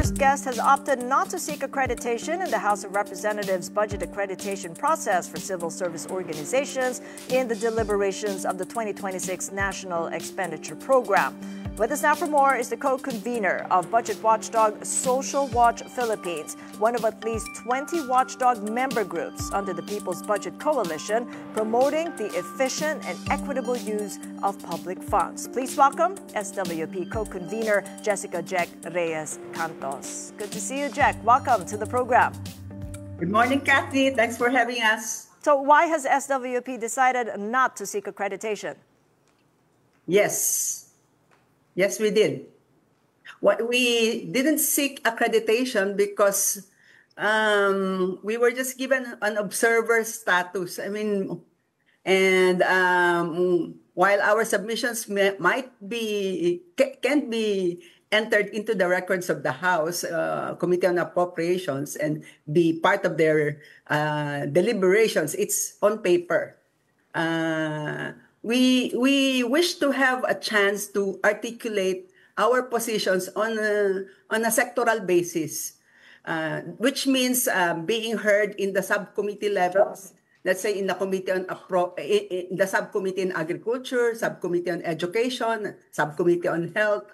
first guest has opted not to seek accreditation in the House of Representatives budget accreditation process for civil service organizations in the deliberations of the 2026 National Expenditure Program. With us now for more is the co-convener of budget watchdog Social Watch Philippines, one of at least 20 watchdog member groups under the People's Budget Coalition, promoting the efficient and equitable use of public funds. Please welcome SWP co-convener Jessica Jack Reyes Cantos. Good to see you, Jack. Welcome to the program. Good morning, Kathy. Thanks for having us. So why has SWP decided not to seek accreditation? Yes, we did. We didn't seek accreditation because we were just given an observer status. While our submissions can't be entered into the records of the House Committee on Appropriations and be part of their deliberations, it's on paper. We wish to have a chance to articulate our positions on a sectoral basis, which means being heard in the subcommittee levels. Let's say in the committee on in the subcommittee on agriculture, subcommittee on education, subcommittee on health,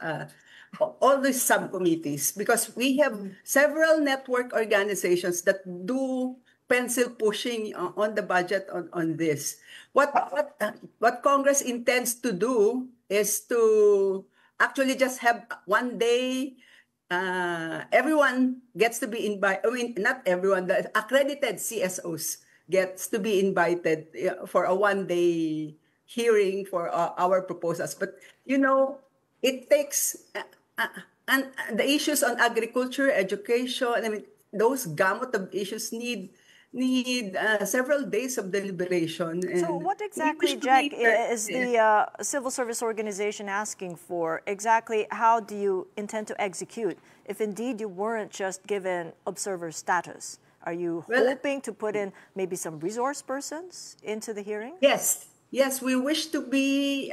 all these subcommittees, because we have several network organizations that do pencil pushing on the budget on this. What Congress intends to do is to actually just have one day. Everyone gets to be invited. Not everyone. The accredited CSOs gets to be invited for a one-day hearing for our proposals. But it takes and the issues on agriculture, education. Those gamut of issues need several days of deliberation. So what exactly, Jack, is the civil service organization asking for? Exactly how do you intend to execute if indeed you weren't just given observer status? Are you hoping to put in maybe some resource persons into the hearing? Yes, we wish to be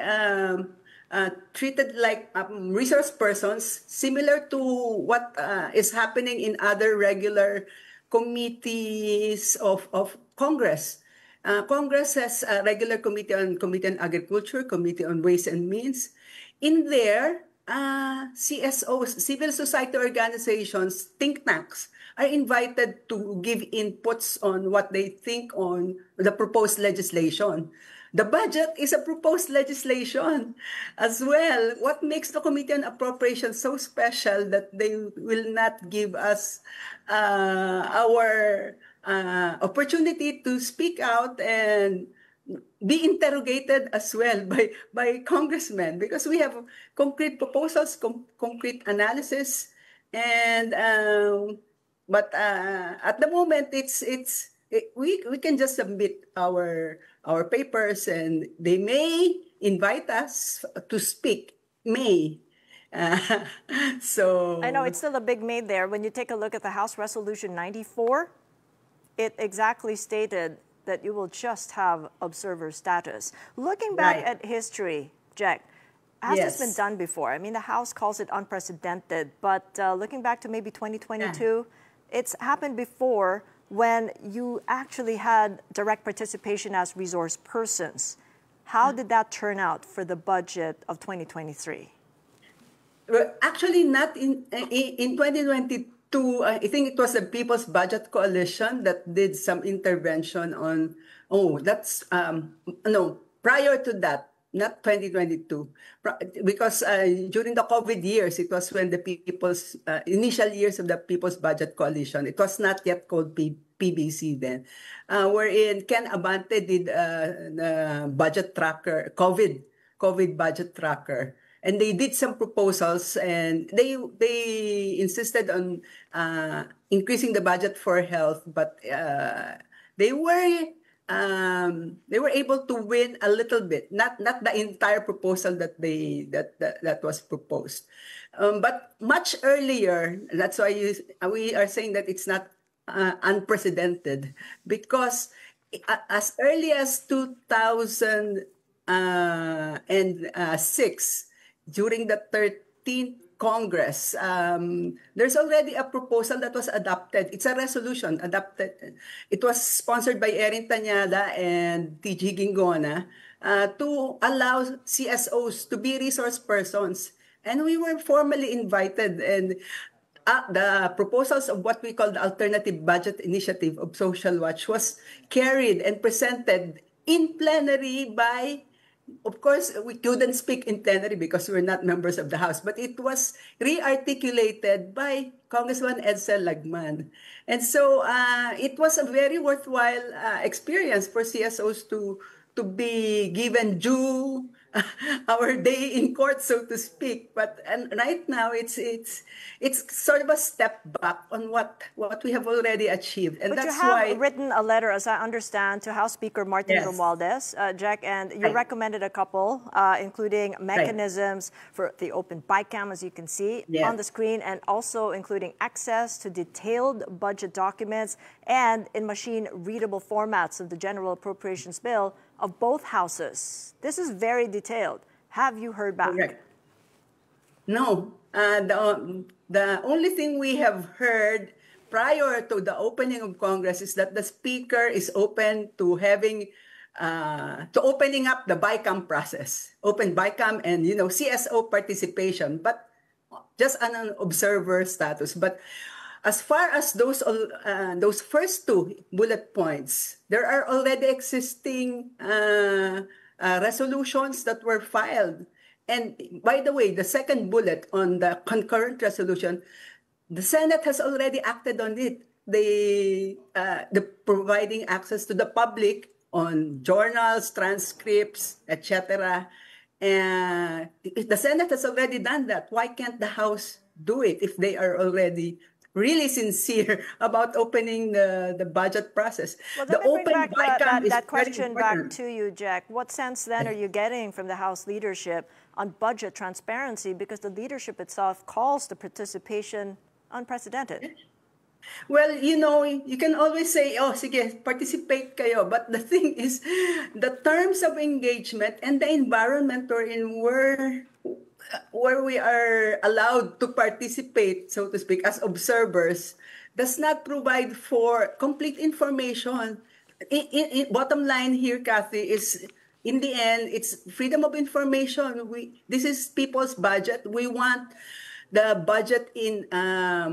treated like resource persons, similar to what is happening in other regular committees of Congress. Congress has a regular committee on agriculture, committee on ways and means. In there, CSOs, civil society organizations, think tanks are invited to give inputs on what they think on the proposed legislation. The budget is a proposed legislation as well. What makes the Committee on Appropriations so special that they will not give us our opportunity to speak out and be interrogated as well by congressmen, because we have concrete proposals, concrete analysis, and but at the moment we can just submit our papers and they may invite us to speak. So I know it's still a big may there. When you take a look at the House Resolution 94, it exactly stated that you will just have observer status. Looking back at history, Jack, has this been done before? The House calls it unprecedented, but looking back to maybe 2022, it's happened before when you actually had direct participation as resource persons. How did that turn out for the budget of 2023? Well, actually, not in 2022. I think it was the People's Budget Coalition that did some intervention on. Prior to that, not 2022, because during the COVID years, it was when the initial years of the People's Budget Coalition. It was not yet called PBC then, wherein Ken Abante did the budget tracker, COVID budget tracker. And they did some proposals, and they insisted on increasing the budget for health, but they were able to win a little bit, not the entire proposal that was proposed, but much earlier. That's why we are saying that it's not unprecedented, because as early as 2006. During the 13th Congress, there's already a proposal that was adopted. It's a resolution adopted. It was sponsored by Erin Tanyada and TG Gingona to allow CSOs to be resource persons. And we were formally invited, and the proposals of what we call the Alternative Budget Initiative of Social Watch was carried and presented in plenary by, of course, we couldn't speak in plenary because we're not members of the House, but it was re-articulated by Congressman Edsel Lagman. And so it was a very worthwhile experience for CSOs to be given due our day in court, so to speak. But and right now, it's sort of a step back on what we have already achieved, and but that's you have why written a letter, as I understand, to House Speaker Martin Yes. Romualdez, Jack, and you Right. recommended a couple, including mechanisms for the open BICAM, as you can see Yes. on the screen, and also including access to detailed budget documents and in machine-readable formats of the General Appropriations Bill of both houses. This is very detailed. Have you heard back? Correct. No, the only thing we have heard prior to the opening of Congress is that the Speaker is open to having to opening up the BICAM process, open BICAM and CSO participation, but just on an observer status. But as far as those first two bullet points, there are already existing resolutions that were filed. And by the way, the second bullet on the concurrent resolution, the Senate has already acted on it. The providing access to the public on journals, transcripts, etc. And the Senate has already done that. Why can't the House do it if they are already really sincere about opening the budget process? Well, The let me bring open back BICAM is that very question back important. to you, Jack. What sense then are you getting from the House leadership on budget transparency? Because the leadership itself calls the participation unprecedented. Well, you can always say, oh, sige, participate kayo. But the thing is, the terms of engagement and the environment we're in where we are allowed to participate, so to speak, as observers, does not provide for complete information. Bottom line here, Kathy, is in the end, it's freedom of information. This is people's budget. We want the budget in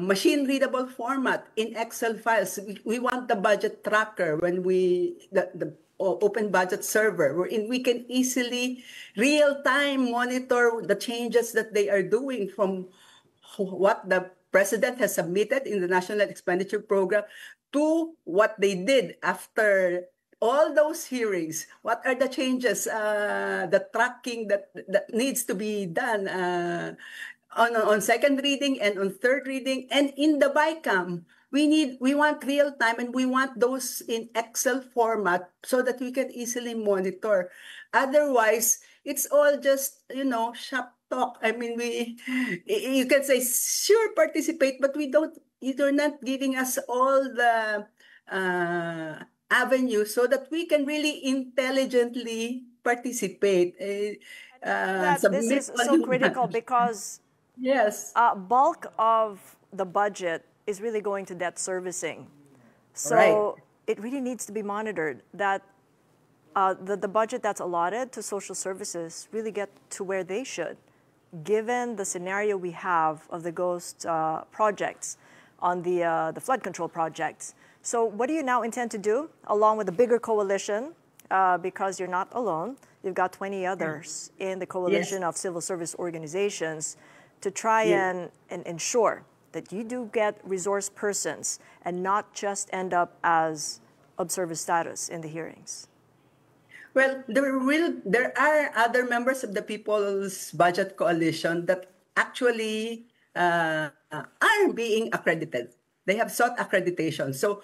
machine-readable format, in Excel files. We want the budget tracker when the open budget server, wherein we can easily, real-time monitor the changes that they are doing from what the President has submitted in the National Expenditure Program to what they did after all those hearings. What are the changes, the tracking that needs to be done on second reading and on third reading, and in the BICAM, we want real time, and we want those in Excel format so that we can easily monitor. Otherwise, it's all just shop talk. I mean, you can say sure participate, but you're not giving us all the avenues so that we can really intelligently participate. This is so critical because yes, bulk of the budget is really going to debt servicing. So right. It really needs to be monitored that the budget that's allotted to social services really get to where they should, given the scenario we have of the ghost projects on the flood control projects. So what do you now intend to do, along with the bigger coalition, because you're not alone, you've got 20 others in the coalition Yes. of civil service organizations, to try and ensure that you do get resource persons and not just end up as observer status in the hearings? Well, there are other members of the People's Budget Coalition that actually are being accredited. They have sought accreditation. So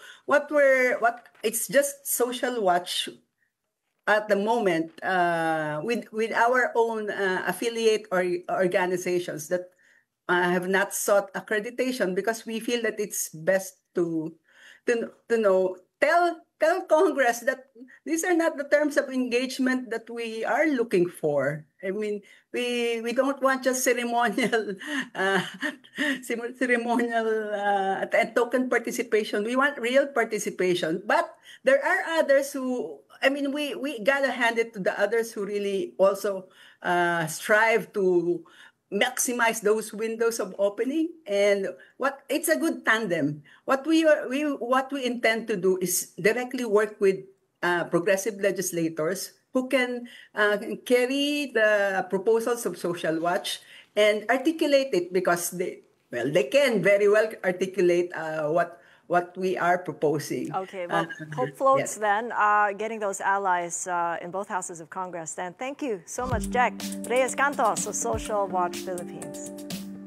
it's just Social Watch at the moment with our own affiliate or organizations that have not sought accreditation, because we feel that it's best to know tell Congress that these are not the terms of engagement that we are looking for. I mean, we don't want just ceremonial and token participation. We want real participation. But there are others who, I mean, we gotta hand it to the others who really also strive to maximize those windows of opening, and it's a good tandem. What we intend to do is directly work with progressive legislators who can carry the proposals of Social Watch and articulate it, because they can very well articulate what we are proposing. Okay, well, hope floats then, getting those allies in both houses of Congress. Then thank you so much, Jack Reyes Cantos of Social Watch Philippines.